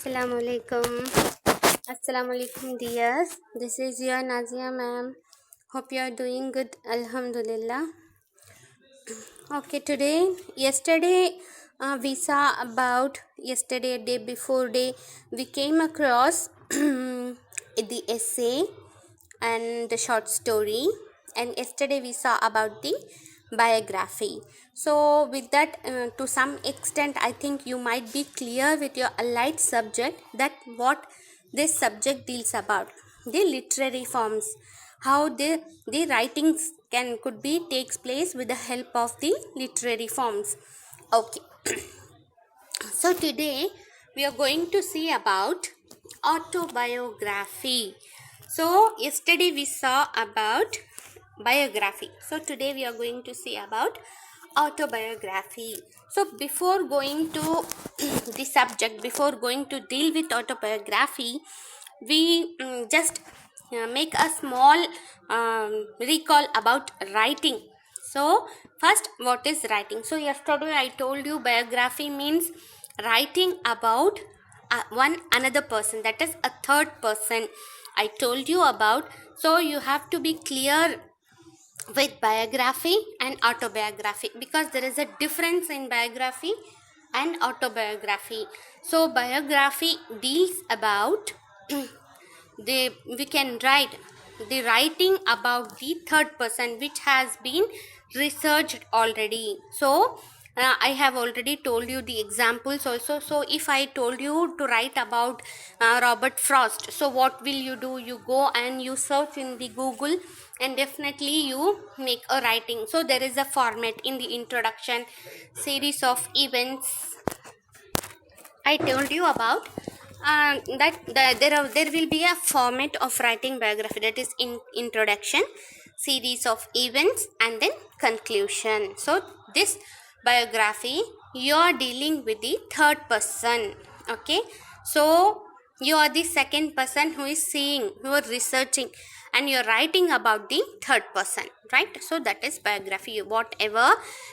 Assalamualaikum. Assalamualaikum dears. This is your Nazia ma'am. Hope you are doing good. Alhamdulillah. Okay, yesterday we saw about day before day we came across the essay and the short story, and yesterday we saw about the biography. So with that, to some extent I think you might be clear with your allied subject that what this subject deals about, the literary forms, how the writings could be takes place with the help of the literary forms. Okay. So today we are going to see about autobiography. So yesterday we saw about biography. So today we are going to see about autobiography. So before going to the subject, before going to deal with autobiography, we just make a small recall about writing. So first, what is writing? So yesterday I told you biography means writing about one another person, that is a third person I told you about. So you have to be clear with biography and autobiography, because there is a difference in biography and autobiography. So biography deals about we can write the writing about the third person which has been researched already. So I have already told you the examples also. So if I told you to write about Robert Frost, so what will you do? You go and you search in the Google and definitely you make a writing. So there is a format in the introduction, series of events I told you about. There will be a format of writing biography, that is in introduction, series of events, and then conclusion. So this biography you are dealing with the third person. Okay, so you are the second person who is seeing, who are researching, and you are writing about the third person, right? So that is biography. Whatever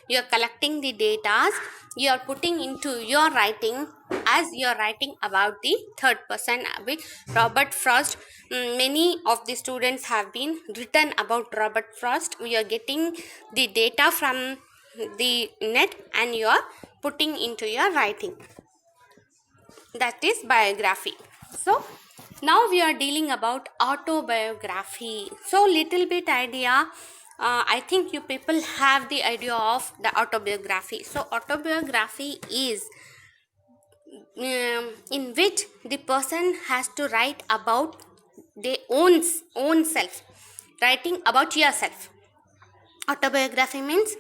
you are collecting the data, you are putting into your writing as you are writing about the third person. With Robert Frost, many of the students have been written about Robert Frost. We are getting the data from the net and you are putting into your writing. That is biography. So now we are dealing about autobiography. So little bit idea, I think you people have the idea of the autobiography. So autobiography is in which the person has to write about their own self, writing about yourself. Autobiography means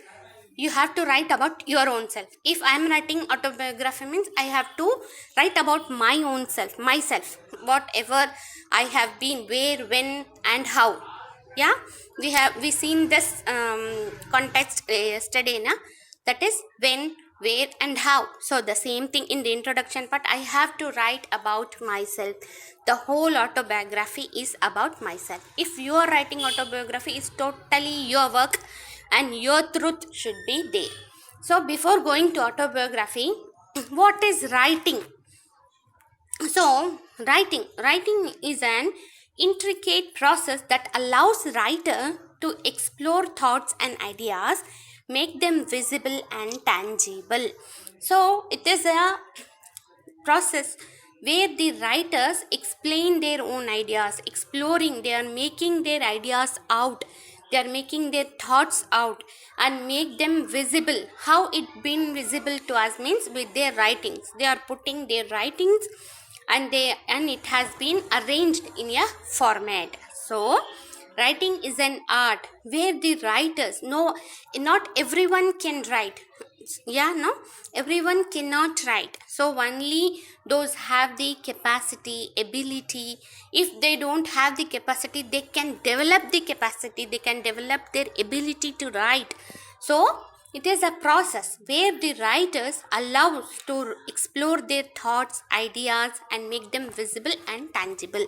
you have to write about your own self. If I am writing autobiography means I have to write about my own self, myself, whatever I have been, where, when, and how. Yeah, we seen this context yesterday, na? That is when, where, and how. So the same thing in the introduction part, I have to write about myself. The whole autobiography is about myself. If you are writing autobiography, is totally your work and your truth should be there. So before going to autobiography, what is writing? So writing is an intricate process that allows writer to explore thoughts and ideas, make them visible and tangible. So it is a process where the writers explain their own ideas, exploring, they are making their ideas out, they are making their thoughts out and make them visible. How it been visible to us means with their writings. They are putting their writings and it has been arranged in a format. So writing is an art where the writers, not everyone can write. Yeah, no, everyone cannot write. So only those have the capacity, ability. If they don't have the capacity, they can develop the capacity, they can develop their ability to write. So it is a process where the writers allow to explore their thoughts, ideas and make them visible and tangible.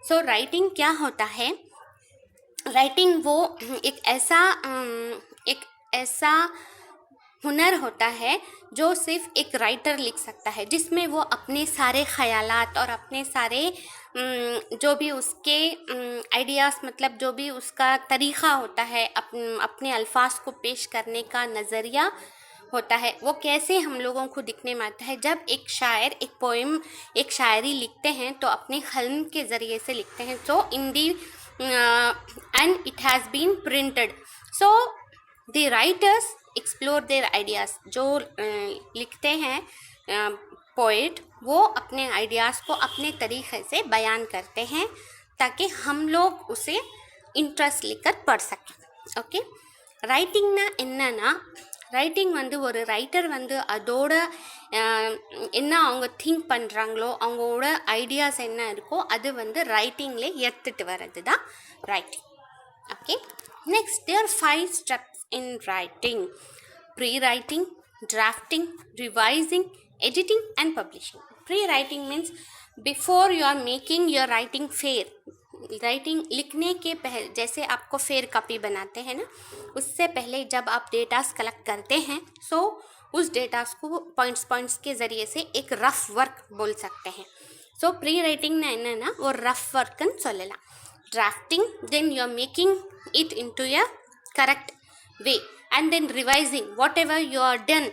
So writing क्या होता है? Writing वो एक ऐसा हुनर होता है जो सिर्फ एक राइटर लिख सकता है, जिसमें वो अपने सारे ख़यालात और अपने सारे जो भी उसके आइडियाज़, मतलब जो भी उसका तरीक़ा होता है अपने अल्फाज को पेश करने का नज़रिया होता है, वो कैसे हम लोगों को दिखने में आता है। जब एक शायर एक पोएम, एक शायरी लिखते हैं तो अपने कलम के ज़रिए से लिखते हैं। So in the end it has been printed, so the writers explore their ideas. जो लिखते हैं पोइट, वो अपने आइडियाज़ को अपने तरीक़े से बयान करते हैं ताकि हम लोग उसे इंटरेस्ट लेकर पढ़ सकें। ओके, ரைட்டிங்னா என்னன்னா, ரைட்டிங் வந்து ஒரு ரைட்டர் வந்து அதோட என்ன அவங்க திங்க் பண்ணுறாங்களோ, அவங்களோட ஐடியாஸ் என்ன இருக்கோ அது வந்து ரைட்டிங்லே எடுத்துகிட்டு வர்றது தான் writing. Okay, next there are 5 steps in writing: pre-writing, drafting, revising, editing and publishing. Pre-writing means before you are making your writing fair. Writing लिखने के पहले, जैसे आपको फेयर कॉपी बनाते हैं ना, उससे पहले जब आप डेटास कलेक्ट करते हैं, सो उस डेटास को पॉइंट्स के ज़रिए से एक रफ वर्क बोल सकते हैं. ஸோ ப்ரீ ரைட்டிங்னா என்னென்னா ஒரு ரஃப் ஒர்க்குன்னு சொல்லலாம். Drafting, then you are making it into a correct way, and then revising what ever you are done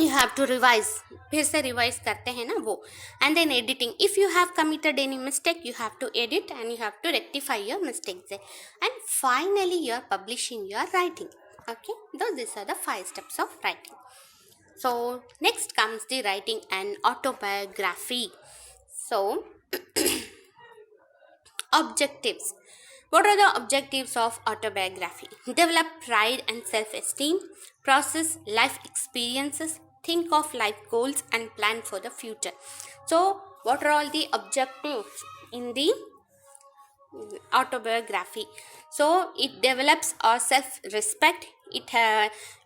you have to revise, फिर से रिवाइज करते हैं ना वो. And then editing, if you have committed any mistake you have to edit and you have to rectify your mistakes. And finally you are publishing your writing. Okay, those these are the 5 steps of writing. So next comes the writing an autobiography. So objectives. What are the objectives of autobiography? Develop pride and self-esteem, process life experiences, think of life goals and plan for the future. So what are all the objectives in the autobiography? So it develops our self-respect.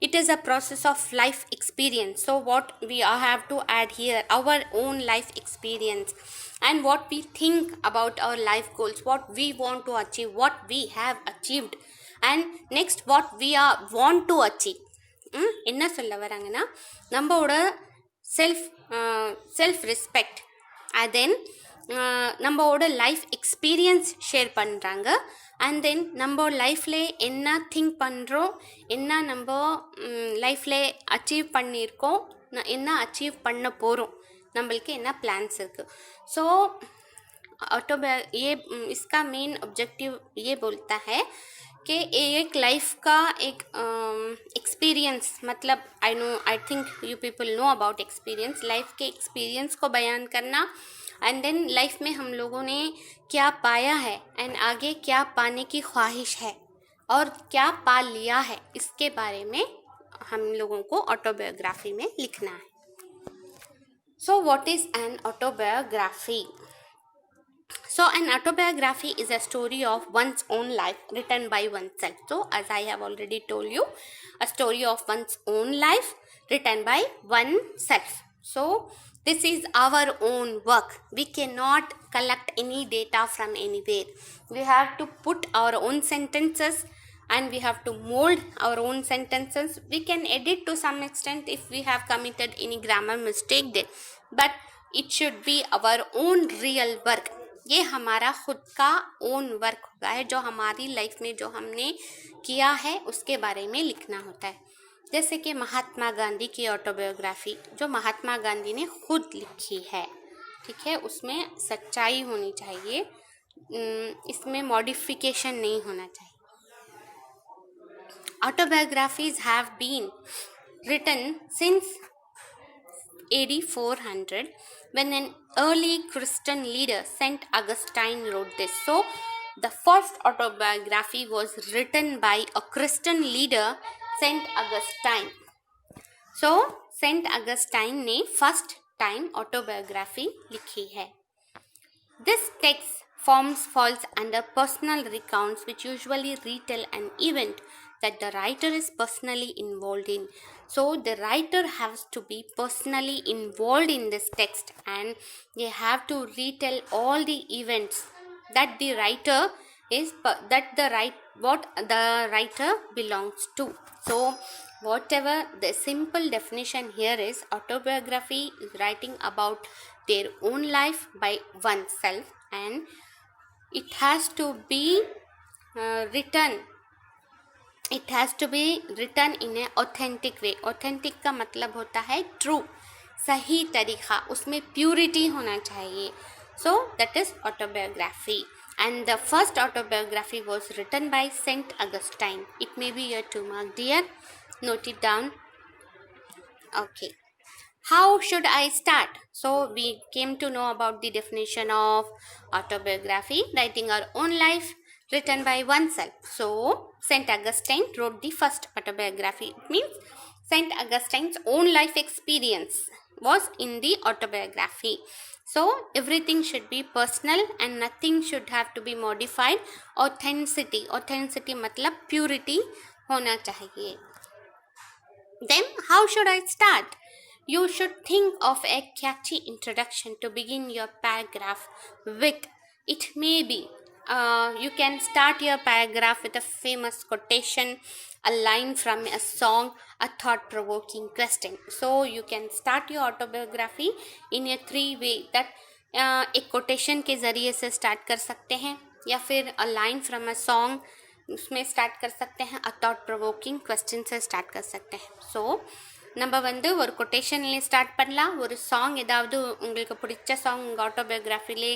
It is a process of life experience. So what we have to add here, our own life experience, and what we think about our life goals, what we want to achieve, what we have achieved, and next what we are want to achieve. என்ன சொல்ல வராங்கன்னா, நம்மளோட self respect, தென் நம்மளோட life experience share பண்ணுறாங்க. And then நம்ம லைஃப்ல என்ன think பண்ணுறோம், என்ன நம்ம லைஃப்ல அச்சீவ் பண்ணியிருக்கோம், என்ன அச்சீவ் பண்ண போகிறோம், நம்மளுக்கு என்ன प्लान्स இருக்குது. सो ये इसका मेन ऑब्जेक्टिव ये बोलता है कि एक लाइफ का एक एक्सपीरियंस, मतलब I think you people know about experience, life के एक्सपीरियंस को बयान करना. एंड देन लाइफ में हम लोगों ने क्या पाया है एंड आगे क्या पाने की ख्वाहिश है और क्या पा लिया है, इसके बारे में हम लोगों को ऑटोबायोग्राफी में लिखना है. So what is an autobiography? So an autobiography is a story of one's own life written by oneself. So as I have already told you, a story of one's own life written by oneself. So this is our own work. We cannot collect any data from anywhere. We have to put our own sentences and we have to mold our own sentences. We can edit to some extent if we have committed any grammar mistake there, but it should be our own real work. ये हमारा खुद का own work होता है, जो हमारी life में जो हमने किया है उसके बारे में लिखना होता है. जैसे कि महात्मा गांधी की ऑटोबायोग्राफी, जो महात्मा गांधी ने खुद लिखी है, ठीक है, उसमें सच्चाई होनी चाहिए, इसमें मॉडिफिकेशन नहीं होना चाहिए. Autobiographies have been written since AD 400 when an early Christian leader, Saint Augustine, wrote this. So the first autobiography was written by a Christian leader, Saint Augustine. So Saint Augustine ने first time autobiography लिखी है. This text falls under personal recounts which usually retell an event that the writer is personally involved in. So the writer has to be personally involved in this text and they have to retell all the events that the writer is that the what the writer belongs to. So whatever the simple definition here is, autobiography is writing about their own life by oneself, and it has to be written, it has to be written in a authentic way. authentic का मतलब होता है true, सही तरीका, उसमें purity होना चाहिए. So that is autobiography, and the first autobiography was written by Saint Augustine. It may be your 2 mark, dear, note it down. Okay, how should I start? So we came to know about the definition of autobiography, writing our own life written by oneself. So Saint Augustine wrote the first autobiography. It means Saint Augustine's own life experience was in the autobiography. So everything should be personal and nothing should have to be modified. Authenticity, authenticity मतलब purity होना चाहिए. Then how should I start? You should think of a catchy introduction to begin your paragraph with. It may be you can start your paragraph with a famous quotation, a line from a song, a thought-provoking question. So you can start your autobiography in a 3 way that एक quotation के ज़रिए से start कर सकते हैं, या फिर a line from a song उसमें start कर सकते हैं, a thought-provoking question से start कर सकते हैं. So நம்ம ஒரு கொட்டேஷன்லேயே ஸ்டார்ட் பண்ணலாம். ஒரு சாங், ஏதாவது உங்களுக்கு பிடிச்ச சாங் உங்கள் ஆட்டோபயோகிராஃபிலே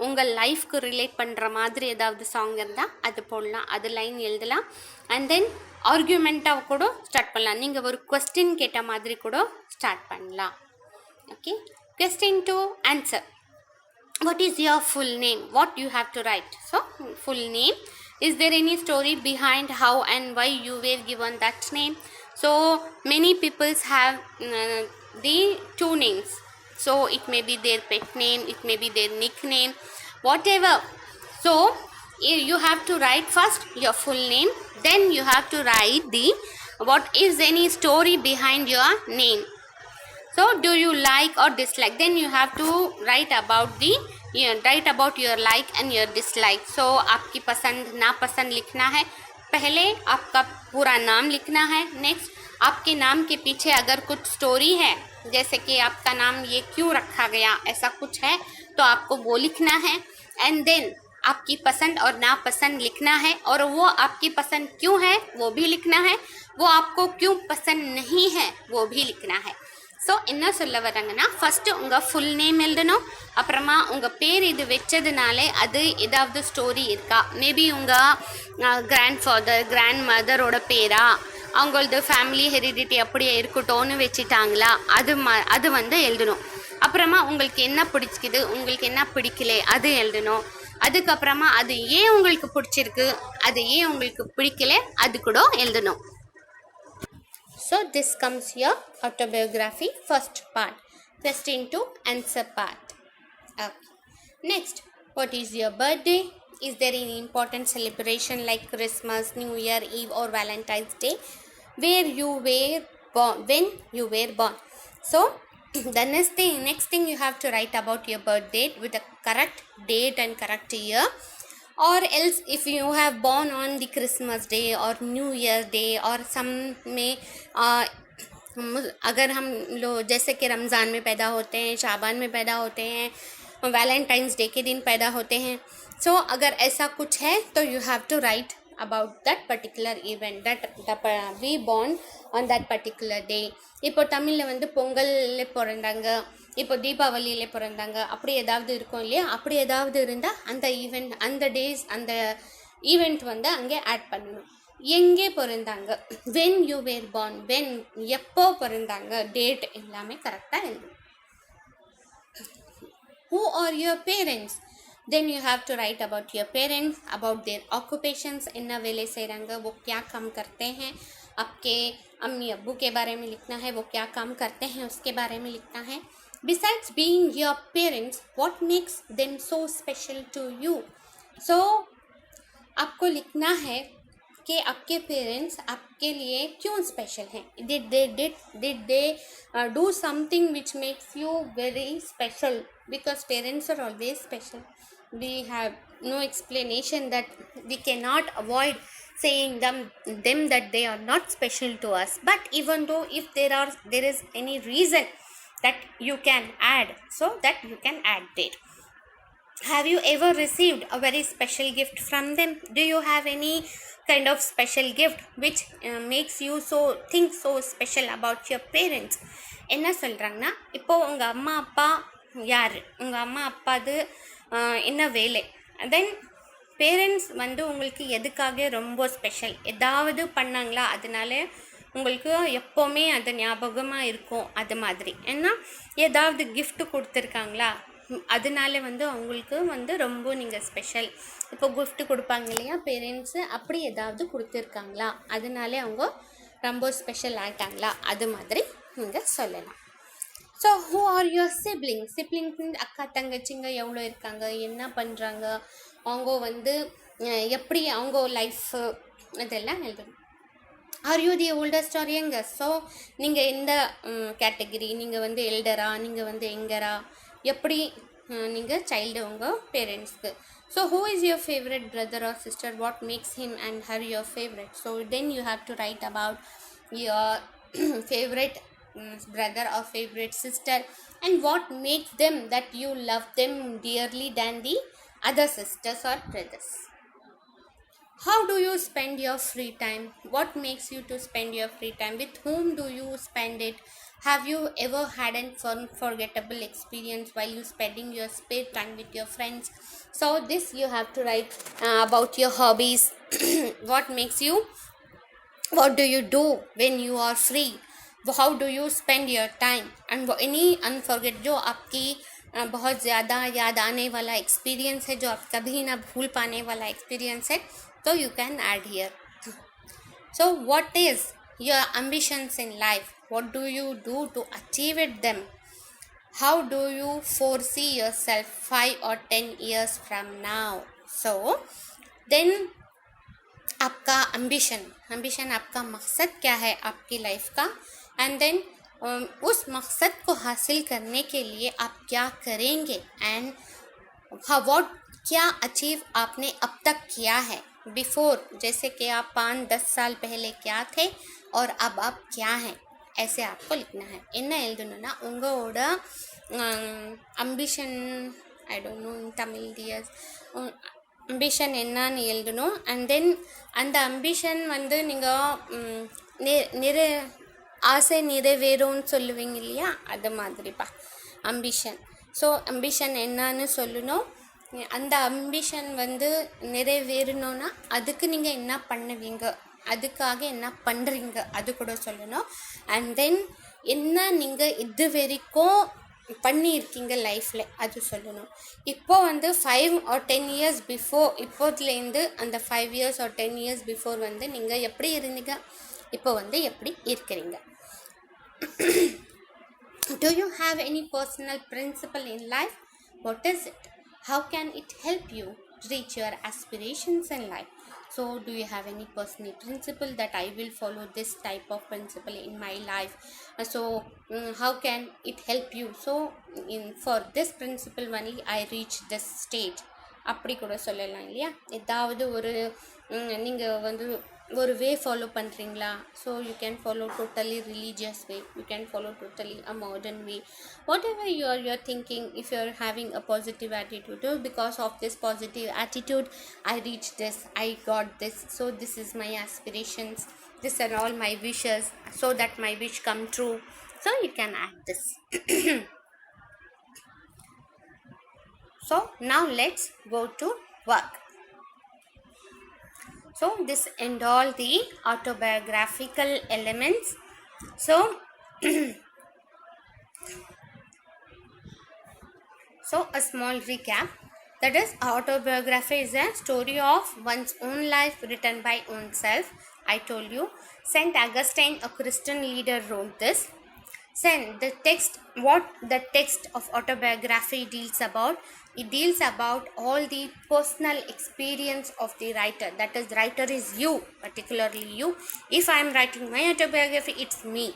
உங்கள் லைஃப்க்கு ரிலேட் பண்ணுற மாதிரி ஏதாவது சாங் இருந்தால் அது போடலாம், அது லைன் எழுதலாம். அண்ட் தென் ஆர்கியூமெண்ட்டாக கூட ஸ்டார்ட் பண்ணலாம். நீங்கள் ஒரு கொஸ்டின் கேட்ட மாதிரி கூட ஸ்டார்ட் பண்ணலாம். Okay, question to answer. What is your full name? What you have to write? So full name. Is there any story behind how and why you were given that name? So many peoples have the 2 names. So it may be their pet name, it may be their nickname, whatever. So you have to write first your full name, then you have to write the what is any story behind your name. So do you like or dislike? Then you have to write about the write about your like and your dislike. So आपकी पसंद नापसंद लिखना है. पहले आपका पूरा नाम लिखना है. नेक्स्ट आपके नाम के पीछे अगर कुछ स्टोरी है, जैसे कि आपका नाम ये क्यों रखा गया, ऐसा कुछ है तो आपको वो लिखना है. एंड देन आपकी पसंद और नापसंद लिखना है, और वो आपकी पसंद क्यों है वो भी लिखना है, वो आपको क्यों पसंद नहीं है वो भी लिखना है. ஸோ என்ன சொல்ல வராங்கன்னா, ஃபஸ்ட்டு உங்கள் ஃபுல் நேம் எழுதணும். அப்புறமா உங்கள் பேர் இது வச்சதுனாலே அது ஏதாவது ஸ்டோரி இருக்கா, மேபி உங்கள் கிராண்ட் ஃபாதர் கிராண்ட் மதரோட பேரா, அவங்களது ஃபேமிலி ஹெரிடிட்டி அப்படியே இருக்கட்டும்னு வச்சுட்டாங்களா, அது எழுதணும். அப்புறமா உங்களுக்கு என்ன பிடிச்சிக்குது, உங்களுக்கு என்ன பிடிக்கல அது எழுதணும். அதுக்கப்புறமா அது ஏன் உங்களுக்கு பிடிச்சிருக்கு, அது ஏன் உங்களுக்கு பிடிக்கல அது கூட எழுதணும். So this comes your autobiography first part, question to answer part. Okay. Next, what is your birthday? Is there any important celebration like Christmas, New Year Eve or Valentine's Day where you were born, when you were born? So the next thing you have to write about your birth date with a correct date and correct year. Or else if you have born on the Christmas day or New Year day or some में अगर हम लोग जैसे कि रमज़ान में पैदा होते हैं, शाबान में पैदा होते हैं, वैलेंटाइंस डे के दिन पैदा होते हैं. सो अगर ऐसा कुछ है तो you have to write about that particular event that we born on that particular day. இப்போ தமிழில் பொங்கலில் பிறந்தாங்க, இப்போ தீபாவளியில் பிறந்தாங்க, அப்படி ஏதாவது இருக்கும் இல்லையா, அப்படி ஏதாவது இருந்தால் அந்த ஈவெண்ட் அந்த டேஸ் அந்த ஈவெண்ட் அங்கே ஆட் பண்ணணும். எங்கே பிறந்தாங்க, when you were born, when எப்போ பிறந்தாங்க, டேட் எல்லாமே கரெக்டாக எழுதணும். Who are your parents? Then you have to write about your parents, about their occupations, इन्ना वेले से रंगा वो क्या काम करते हैं, आपके अम्मी अब्बू के बारे में लिखना है, वो क्या काम करते हैं उसके बारे में लिखना है. Besides being your parents, what makes them so special to you? So आपको लिखना है आपके पेरेंट्स आपके लिए क्यों स्पेशल हैं? Did they do something which makes you very special? Because parents are always special. We have no explanation that we cannot avoid saying them that they are not special to us. But even though if there is any reason that you can add, so that you can add there. Have you ever received a very special gift from them? Do you have any kind of special gift which makes you think so special about your parents? என்ன சொல்கிறாங்கன்னா, இப்போ உங்கள் அம்மா அப்பா யார், உங்கள் அம்மா அப்பாது என்ன வேலை, தென் பேரண்ட்ஸ் வந்து உங்களுக்கு எதுக்காக ரொம்ப ஸ்பெஷல், ஏதாவது பண்ணாங்களா அதனால உங்களுக்கு எப்போவுமே அது ஞாபகமாக இருக்கும், அது மாதிரி. ஏன்னா ஏதாவது gift கொடுத்துருக்காங்களா அதனால வந்து அவங்களுக்கு வந்து ரொம்ப நீங்கள் ஸ்பெஷல். இப்போ gift கொடுப்பாங்க இல்லையா பேரண்ட்ஸு, அப்படி ஏதாவது கொடுத்துருக்காங்களா அதனால அவங்க ரொம்ப ஸ்பெஷல் ஆகிட்டாங்களா, அது மாதிரி நீங்கள் சொல்லலாம். So who are your siblings? அக்கா தங்கச்சிங்க எவ்வளோ இருக்காங்க, என்ன பண்ணுறாங்க, அவங்க வந்து எப்படி அவங்க லைஃபு இதெல்லாம் எழுதணும். Are you the oldest or youngest? So நீங்கள் எந்த கேட்டகிரி, நீங்கள் வந்து எல்டரா, நீங்கள் வந்து யங்கரா, எப்படி நீங்கள் சைல்டு உங்கள் பேரண்ட்ஸ்க்கு. So who is your favourite brother or sister, what makes him and her your favourite? So then you have to write about your favourite brother or favorite sister and what makes them that you love them dearly than the other sisters or brothers. How do you spend your free time? What makes you to spend your free time? With whom do you spend it? Have you ever had an unforgettable experience while you spending your spare time with your friends? So this you have to write about your hobbies. What makes you, what do you do when you are free? How do you spend your time? And any unforget जो आपकी बहुत ज़्यादा याद आने वाला experience है, जो आप कभी ना भूल पाने वाला एक्सपीरियंस है, तो you can add here. So what is your ambitions in life? What do you do to achieve it them? How do you foresee yourself 5 or 10 years from now? So then आपका ambition आपका मकसद क्या है आपकी life का, and then उस मकसद को हासिल करने के लिए आप क्या करेंगे, एंड व्हाट क्या अचीव आपने अब तक किया है बिफोर, जैसे कि आप 5-10 साल पहले क्या थे और अब आप क्या हैं, ऐसे आपको लिखना है. என்ன எழுதணும்னா உங்களோட ambition, I don't know in Tamil dears, ambition என்னன்னு எழுதணும். அண்ட் தென் அந்த அம்பிஷன் வந்து நீங்கள் ஆசை நிறைவேறும்னு சொல்லுவீங்க இல்லையா, அது மாதிரிப்பா அம்பிஷன். ஸோ அம்பிஷன் என்னன்னு சொல்லணும். அந்த அம்பிஷன் வந்து நிறைவேறணும்னா அதுக்கு நீங்கள் என்ன பண்ணுவீங்க, அதுக்காக என்ன பண்ணுறீங்க, அது கூட சொல்லணும். அண்ட் தென் என்ன நீங்கள் இது வரைக்கும் பண்ணியிருக்கீங்க லைஃப்பில், அது சொல்லணும். இப்போது வந்து 5 or 10 years பிஃபோர், இப்போதுலேருந்து அந்த 5 years or 10 years பிஃபோர் வந்து நீங்கள் எப்படி இருந்தீங்க, இப்போ வந்து எப்படி இருக்கிறீங்க. Do you have any personal principle in life? What is it? How can it help you reach your aspirations in life? So do you have any personal principle that I will follow this type of principle in my life? So how can it help you? So for this principle only I reach this stage. அப்படி கூட சொல்லலாம் இல்லையா. ஏதாவது ஒரு நீங்கள் வந்து ஒரு வே follow பண்ணுறீங்களா, so you can follow totally religious way, you can follow totally a modern way, what ever you're thinking. If you're having a positive attitude, because of this positive attitude I reached this, I got this, so this is my aspirations, these are all my wishes, so that my wish come true. So you can add this. So now let's go to work. So this and all the autobiographical elements. So a small recap, that is autobiography is a story of one's own life written by oneself. I told you Saint Augustine, a Christian leader, wrote this. Then the text, what the text of autobiography deals about, it deals about all the personal experience of the writer. That is, writer is you, particularly you. If I am writing my autobiography, it's me.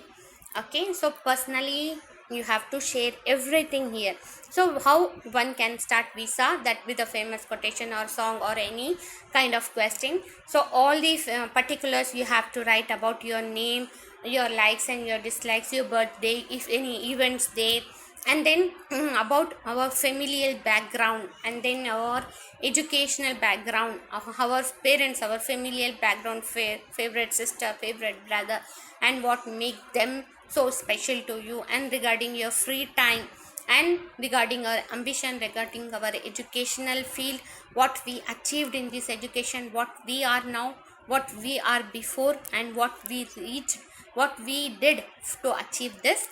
Okay, so personally you have to share everything here. So how one can start? We saw that with a famous quotation or song or any kind of question. So all these particulars you have to write about your name, your likes and your dislikes, your birthday, if any events there, and then about our familial background, and then our educational background of our parents, our familial background, favorite sister, favorite brother, and what make them so special to you, and regarding your free time, and regarding our ambition, regarding our educational field, what we achieved in this education, what we are now, what we are before, and what we reached, what we did to achieve this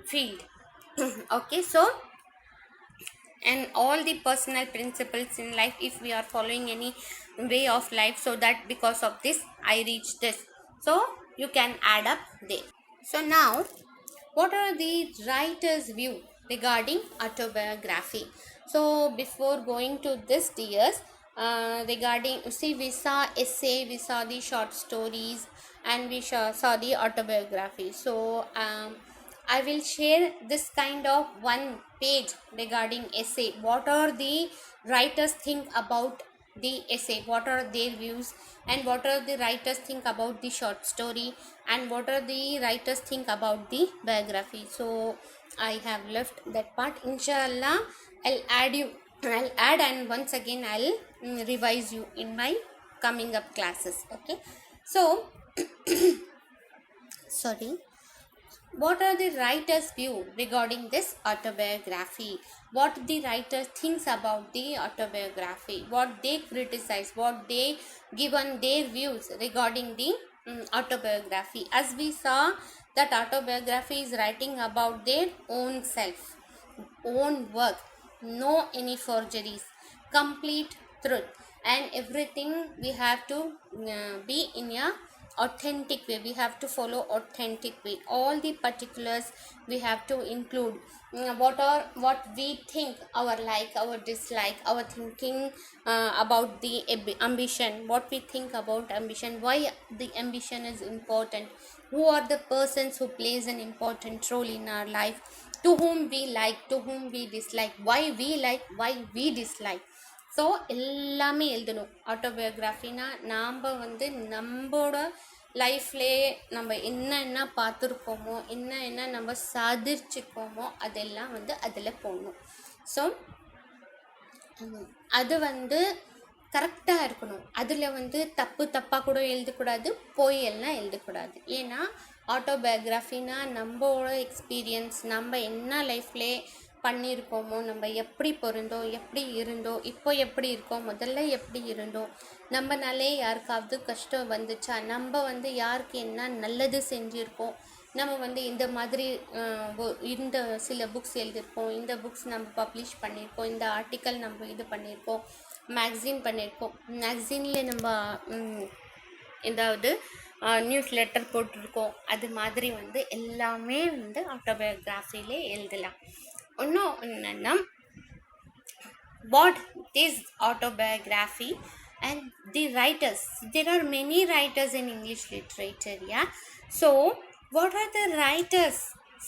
field. Okay, so and all the personal principles in life, if we are following any way of life, so that because of this I reach this, so you can add up there. So now, what are the writer's view regarding autobiography? So before going to this, dears, regarding, see, we saw essay, we saw the short stories, and we saw the autobiography. So I will share this kind of one page regarding essay. What are the writers think about the essay, what are their views, and what are the writers think about the short story, and what are the writers think about the biography. So I have left that part. Inshallah, I'll add, and once again I'll revise you in my coming up classes. Okay, so sorry, what are the writer's view regarding this autobiography? What the writer thinks about the autobiography? What they criticize? What they given their views regarding the autobiography? As we saw that autobiography is writing about their own self, own work, no any forgeries, complete truth, and everything we have to be in a authentic way. We have to follow authentic way. All the particulars we have to include. What we think, our like, our dislike, our thinking about the ambition, what we think about ambition, why the ambition is important, who are the persons who plays an important role in our life, to whom we like, to whom we dislike, why we like, why we dislike. So எல்லாமே எழுதணும். ஆட்டோபயோகிராஃபினா நாம் வந்து நம்மளோட லைஃப்லே நம்ம என்ன பார்த்துருக்கோமோ, என்ன நம்ம சாதிச்சிருக்கோமோ, அதெல்லாம் வந்து அதில் போடணும். ஸோ அது வந்து கரெக்டாக இருக்கணும். அதில் வந்து தப்பாக கூட எழுதக்கூடாது, போய் எல்லாம் எழுதக்கூடாது. ஏன்னா ஆட்டோபயோகிராஃபினா நம்மளோட எக்ஸ்பீரியன்ஸ், நம்ம என்ன லைஃப்லே பண்ணியிருக்கோமோ, நம்ம எப்படி பிறந்தோம், எப்படி இருந்தோம், இப்போ எப்படி இருக்கோம், முதல்ல எப்படி இருந்தோம், நம்மனாலே யாருக்காவது கஷ்டம் வந்துச்சா, நம்ம வந்து யாருக்கு என்ன நல்லது செஞ்சுருக்கோம், நம்ம வந்து இந்த மாதிரி இந்த சில புக்ஸ் எழுதியிருக்கோம், இந்த புக்ஸ் நம்ம பப்ளிஷ் பண்ணியிருக்கோம், இந்த ஆர்டிக்கல் நம்ம இது பண்ணியிருக்கோம், மேக்சின் பண்ணியிருக்கோம், மேக்சினில் நம்ம ஏதாவது நியூஸ் லெட்டர் போட்டிருக்கோம், அது மாதிரி வந்து எல்லாமே வந்து ஆட்டோபயோகிராஃபிலே எழுதலாம். இன்னும் என்னென்னா, what is autobiography and the writers, there are many writers in English literature, yeah. So what are the writers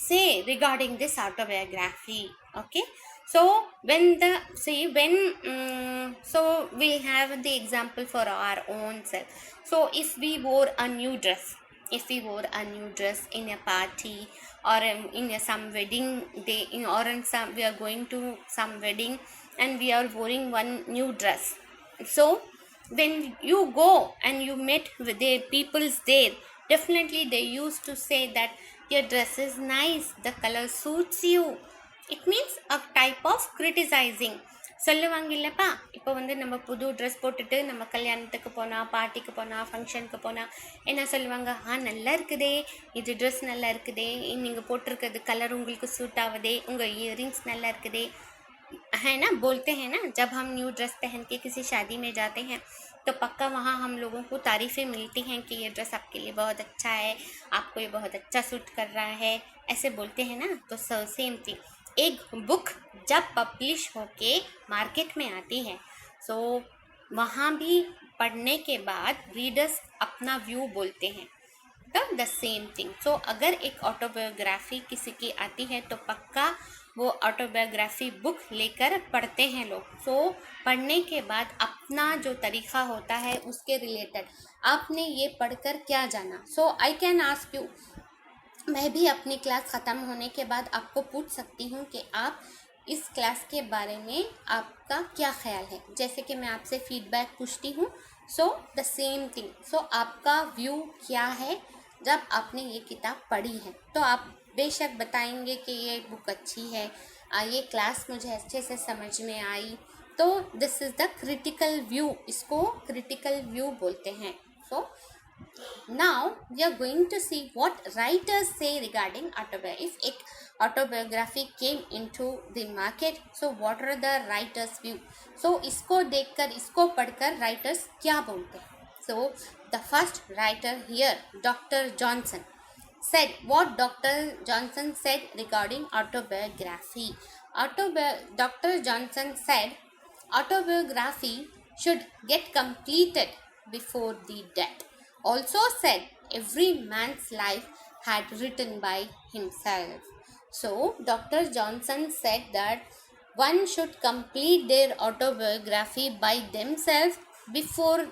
say regarding this autobiography? Okay, so so we have the example for our own self. So if we wore a new dress, in a party, or in some wedding day, or in some, we are going to some wedding and we are wearing one new dress. So when you go and you met with the peoples there, definitely they used to say that your dress is nice, the color suits you. It means a type of criticizing. சொல்லுவாங்க இல்லைப்பா, இப்போ வந்து நம்ம புது dress போட்டுட்டு நம்ம கல்யாணத்துக்கு போனால், பார்ட்டிக்கு போனால், ஃபங்க்ஷனுக்கு போனால் என்ன சொல்லுவாங்க, நல்லா இருக்குதே, இது ட்ரெஸ் நல்லா இருக்குதே, நீங்கள் போட்டிருக்கிறது கலர் உங்களுக்கு सूट ஆகுதே, உங்கள் இயரிங்ஸ் நல்லா இருக்குதே, है ना, बोलते हैं ना. जब हम न्यू ड्रेस पहन के किसी शादी में जाते हैं तो पक्का वहाँ हम लोगों को तारीफ़ें मिलती हैं कि ये ड्रेस आपके लिए बहुत अच्छा है, आपको ये बहुत अच्छा सूट कर रहा है, ऐसे बोलते हैं ना, तो सेम थिंग। एक बुक जब पब्लिश होके मार्केट में आती है, सो वहाँ भी पढ़ने के बाद रीडर्स अपना व्यू बोलते हैं, तो द सेम थिंग। सो अगर एक ऑटोबायोग्राफी किसी की आती है तो पक्का वो ऑटोबायोग्राफी बुक लेकर पढ़ते हैं लोग। सो पढ़ने के बाद अपना जो तरीका होता है उसके रिलेटेड आपने ये पढ़कर क्या जाना। सो आई कैन आस्क यू, मैं भी अपनी क्लास ख़त्म होने के बाद आपको पूछ सकती हूँ कि आप इस क्लास के बारे में आपका क्या ख्याल है, जैसे कि मैं आपसे फीडबैक पूछती हूँ। सो द सेम थिंग, सो आपका व्यू क्या है जब आपने ये किताब पढ़ी है। तो आप बेशक बताएंगे कि ये बुक अच्छी है, ये क्लास मुझे अच्छे से समझ में आई। तो this is the critical view, इसको क्रिटिकल व्यू बोलते हैं। सो now we are going to see what writers say regarding autobiography. If it autobiography came into the market, so what are the writers view? So इसको देखकर, इसको पढ़कर writers क्या बोलते हैं? So the first writer here, Dr. Johnson, said what Dr. Johnson said regarding autobiography. Dr. Johnson said autobiography should get completed before the death. Also said every man's life had written by himself. So Dr. Johnson said that one should complete their autobiography by themselves before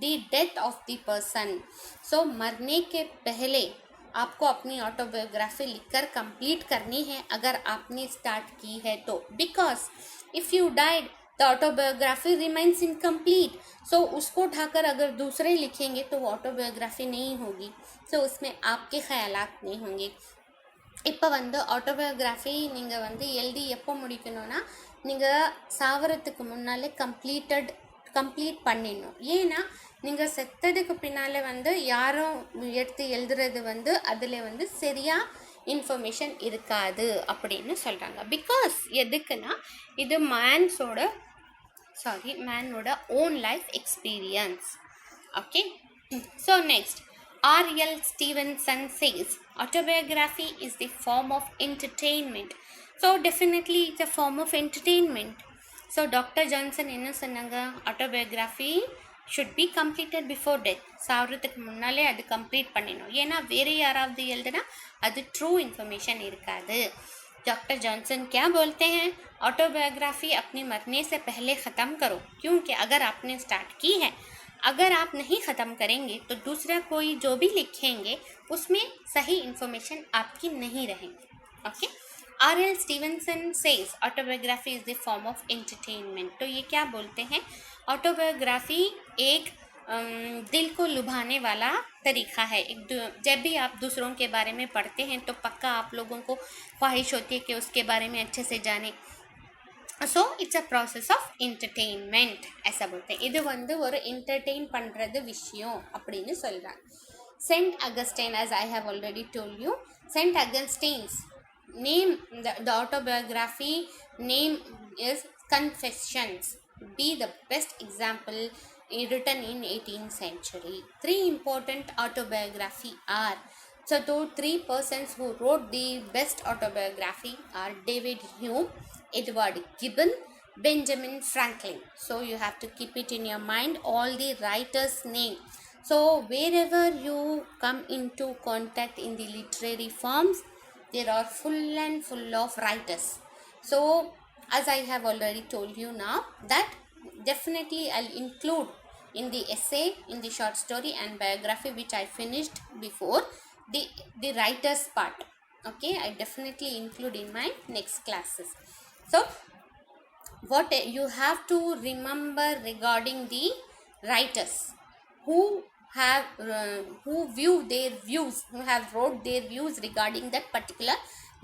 the death of the person. So मरने के पहले आपको अपनी autobiography लिखकर complete करनी है अगर आपने स्टार्ट की है तो, because if you died the autobiography remains incomplete. So उसको उठाकर अगर दूसरे लिखेंगे तो वो ऑटोबायोग्राफी नहीं होगी, सो उसमें आपके ख्यालात नहीं होंगे। இப்போ வந்து ஆட்டோபயோகிராஃபி நீங்கள் வந்து எழுதி எப்போ முடிக்கணும்னா, நீங்கள் சாவறதுக்கு முன்னாலே கம்ப்ளீட் பண்ணிடணும். ஏன்னா நீங்கள் செத்ததுக்கு பின்னால் வந்து யாரும் எடுத்து எழுதுறது வந்து அதில் வந்து சரியாக இன்ஃபர்மேஷன் இருக்காது அப்படின்னு சொல்கிறாங்க. பிகாஸ் எதுக்குன்னா இது மேனோட own life experience. Okay, so next R.L. Stevenson says autobiography is the form of entertainment. So definitely it's a form of entertainment. So Dr. Johnson என்ன சொன்னாங்க, autobiography should be completed before death. சாவறதுக்கு முன்னாலே அது complete பண்ணிடணும். ஏன்னா வேறு யாராவது எழுதுனா அது ட்ரூ इन्फॉर्मेशन இருக்காது. डॉक्टर जॉनसन क्या बोलते हैं, ऑटोबायोग्राफी अपने मरने से पहले ख़त्म करो, क्योंकि अगर आपने स्टार्ट की है, अगर आप नहीं ख़त्म करेंगे तो दूसरा कोई जो भी लिखेंगे उसमें सही इन्फॉर्मेशन आपकी नहीं रहेंगी. Okay, R.L. Stevenson says autobiography is the form of entertainment. तो ये क्या बोलते हैं, ऑटोबायोग्राफी एक दिल को लुभाने वाला तरीक़ा है. जब भी आप दूसरों के बारे में पढ़ते हैं तो पक्का आप लोगों को ख्वाहिश होती है कि उसके बारे में अच्छे से जाने. So it's a process of entertainment ऐसा बोलते हैं. இது வந்து ஒரு என்டர்டெயின் பண்ணுறது விஷயம் அப்படின்னு சொல்கிறாங்க. Saint Augustine, as I have already told you, Saint Augustine's name, the autobiography name is Confessions, be the best example written in 18th century. Three important autobiography are, so those three persons who wrote the best autobiography are David Hume, Edward Gibbon, Benjamin Franklin. So you have to keep it in your mind, all the writers' name. So wherever you come into contact in the literary forms, there are full of writers. So as I have already told you now, that definitely I'll include in the essay, in the short story and biography which I finished before, the writers part. Okay, I definitely include in my next classes. So what you have to remember regarding the writers who have who have wrote their views regarding that particular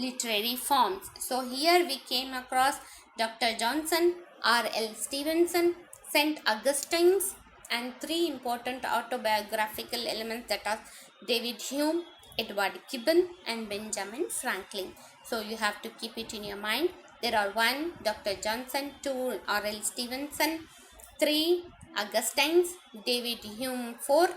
literary forms. So here we came across Dr. Johnson, R.L. Stevenson, Saint Augustine's, and three important autobiographical elements, that are David Hume, Edward Gibbon and Benjamin Franklin. So you have to keep it in your mind. There are 1 Dr. Johnson, 2 R.L. Stevenson, 3 Augustine's, David Hume, 4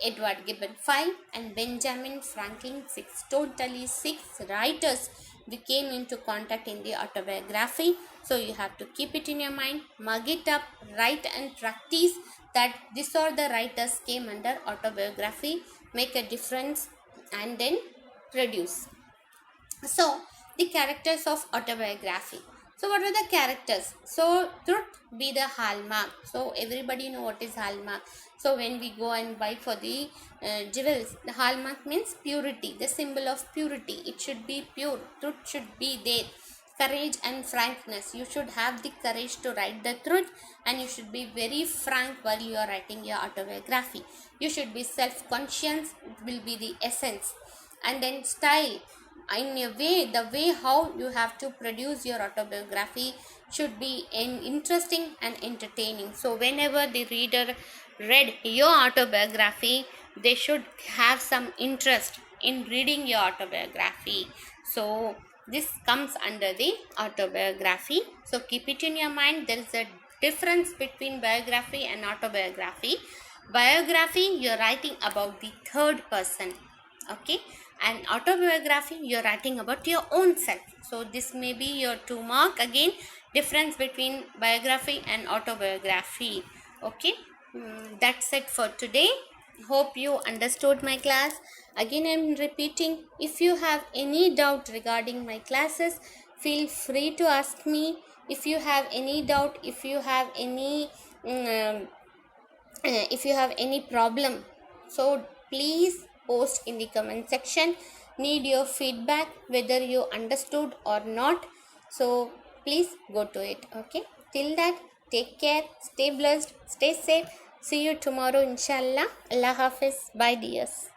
Edward Gibbon 5, and Benjamin Franklin 6. Totally 6 writers we came into contact in the autobiography. So you have to keep it in your mind, mug it up, write and practice that these are the writers came under autobiography, make a difference and then produce. So the characters of autobiography. So what are the characters? So truth be the hallmark. So everybody know what is hallmark. So when we go and buy for the jewels, the hallmark means purity, the symbol of purity. It should be pure, truth should be there. Courage and frankness, you should have the courage to write the truth, and you should be very frank while you are writing your autobiography. You should be self-conscious, it will be the essence. And then style, in a way, the way how you have to produce your autobiography should be interesting and entertaining. So whenever the reader read your autobiography, they should have some interest in reading your autobiography. So this comes under the autobiography. So keep it in your mind, there is a difference between biography and autobiography. Biography, you're writing about the third person, okay, and autobiography you're writing about your own self. So this may be your 2 mark again, difference between biography and autobiography. Okay, that's it for today. Hope you understood my class. Again I'm repeating, if you have any doubt regarding my classes, feel free to ask me. If you have any doubt, if you have any problem, so please post in the comment section. Need your feedback whether you understood or not, so please go to it. Okay, till that, take care, stay blessed, stay safe. See you tomorrow inshallah. Allah Hafiz. Bye dears.